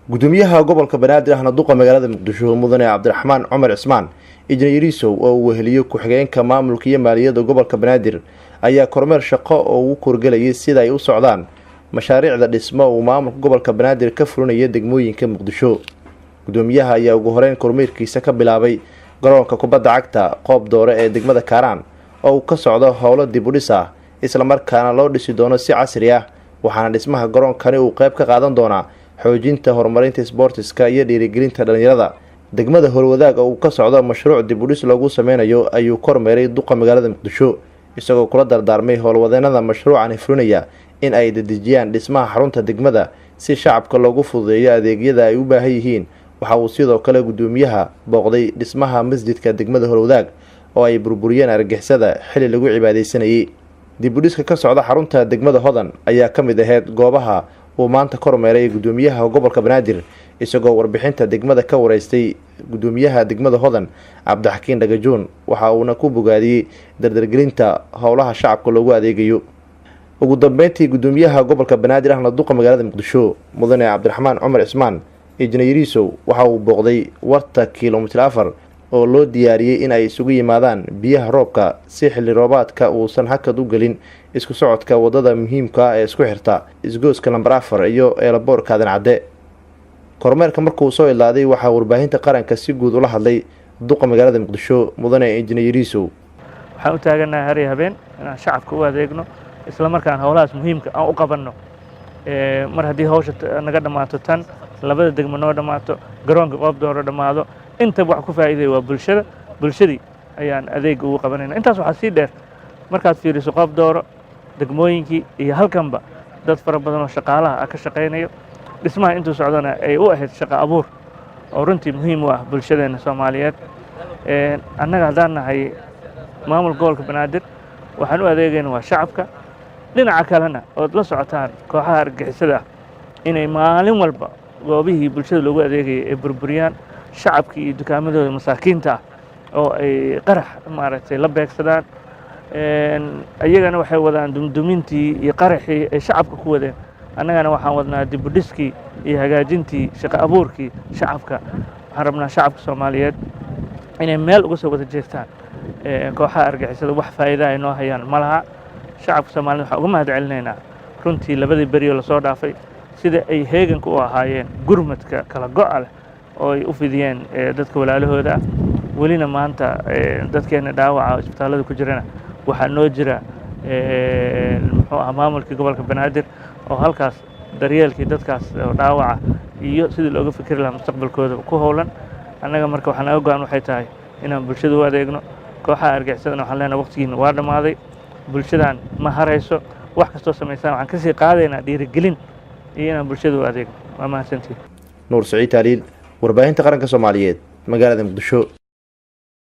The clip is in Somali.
gudoomiyaha gobolka Banaadir ahna duqa magaalada Muqdisho mudane Cabdiraxmaan Cumar Cismaan injineeriso oo uu weheliyo ku-xigeenka maamulka iyo maaliyadda gobolka Banaadir ayaa kormeer shaqo oo uu korgalayay sida ay u socdaan mashaariicda dhismo uu maamulka gobolka Banaadir ka fulinaya degmooyinka Muqdisho. gudoomiyaha ayaa ugu horeyn kormeerkiisa ka bilaabay garoonka kubadda cagta qoob doore ee degmada Kaaraan oo uu ka socdo howlo dib u dhis ah isla markaana loo dhisi doono si casri ah, waxaana dhismaha garoonkani uu qayb ka qaadan doonaa xoojinta horumarinta sportiska iyo dhiirigelinta dhalinyarada. degmada Howlwadaag oo uu ka socdo mashruuc dib u dhis lagu sameynayo ayuu kormeeray duqa magaalada Muqdisho isagoo kula dardaarmay howlwadeenada mashruucan fulinaya in ay dedejiyaan dhismaha xarunta degmada si shacabka loogu fududeeyo adeegyada ay u baahan yihiin. waxa uu sidoo kale gudoomiyaha booqday dhismaha masjidka degmada Howlwadaag oo ay burburiyeen argagixisada xilli lagu cibaadeysanayay. dib u dhiska ka socda xarunta degmada Hodan ayaa ka mid ahayd goobaha uu maanta kormeeray gudoomiyaha gobolka Banaadir isagoo warbixinta degmada ka wareystay gudoomiyaha degmada Hodan Cabdixakiin Dhagajoon waxa uuna ku bogaadiyay dardargelinta howlaha shacabka loogu adeegayo. ugu dambeyntii gudoomiyaha gobolka Banaadir ahna duqa magaalada Muqdisho mudane Cabdiraxmaan Cumar Cismaan injineeriso waxa uu booqday warta kiiloomitir 4 oo loo diyaariyay in ay isugu yimaadaan biyaha roobka si xilli roobaadka uusan hakad u gelin isku socodka wadada muhiimka ah ee isku xirta isgooska lambar 4 iyo eelaboorka Aadan Cadde. kormeerka markuu soo ilaaday waxa warbaahinta qaranka si guud ula hadlay duqa magaalada Muqdisho mudane injineeriso. waxaan u taaganahay hari habeen inaan shacabka u adeegno isla markaan howlahaas muhiimka aan u qabanno mar haddii hawsha naga dhamaato tan labada degmo noo dhamaato garoonka qoob dooro dhamaado inta wax ku faa'iiday waa bulshadii ayaan adeeg ugu qabanayna. intaas waxaa sii dheer markaad fiiriso qoob dooro degmooyinkii iyo halkanba dad fara badan oo shaqaalaha ka shaqeynayo dhismaha intuu socdana ay u ahayd shaqo abuur oo runtii muhiim u ah bulshadeena Soomaaliyeed. annaga haddaan nahay maamul gobolka Banaadir waxaan u adeegayna waa shacabka. dhinaca kalena ood la socotaan kooxaha argagixisada inay maalin walba goobihii bulshada loogu adeegayay ay burburiyaan shacabkii iyo dukaamadooda masaakiinta oo ay qarax maaragtay la beegsadaan. ayagana waxay wadaan dumdumintii iyo qaraxii ay shacabka ku wadeen, annagana waxaan wadnaa dib u dhiskii iyo hagaajintii shaqo abuurkii shacabka. waxaan rabnaa shacabka Soomaaliyeed inay meel uga soo wada jeestaan kooxaha argagixisada wax faa'iido ay noo hayaan ma laha. shacabka Soomaaliyeed waxaan uga mahadcelinaynaa runtii labadii beriyo lasoo dhaafay sida ay heeganka u ahaayeen gurmadka kala go'a leh oo ay u fidiyeen dadka walaalahooda. welina maanta dadkeena dhaawaca isbitaalada ku jirana waxaa noo jira muxuu ahaa maamulkii gobolka Banaadir oo halkaas daryeelkii dadkaas dhaawaca iyo sidii looga fikiri lahaa mustaqbalkooda ku howlan. annaga marka waxaan naga go'an waxay tahay inaan bulshada u adeegno. kooxaha argagixisadana waxaan leenahay waqtigiina waa dhammaaday, bulshadan ma harayso. wax kastoo samaysaan waxaan kasii qaadaynaa dhiirigelin iyo inaan bulshada u adeegno. waa mahadsantihiin. Nuur Saciid Taaliil, warbaahinta qaranka Soomaaliyeed, magaalada Muqdisho.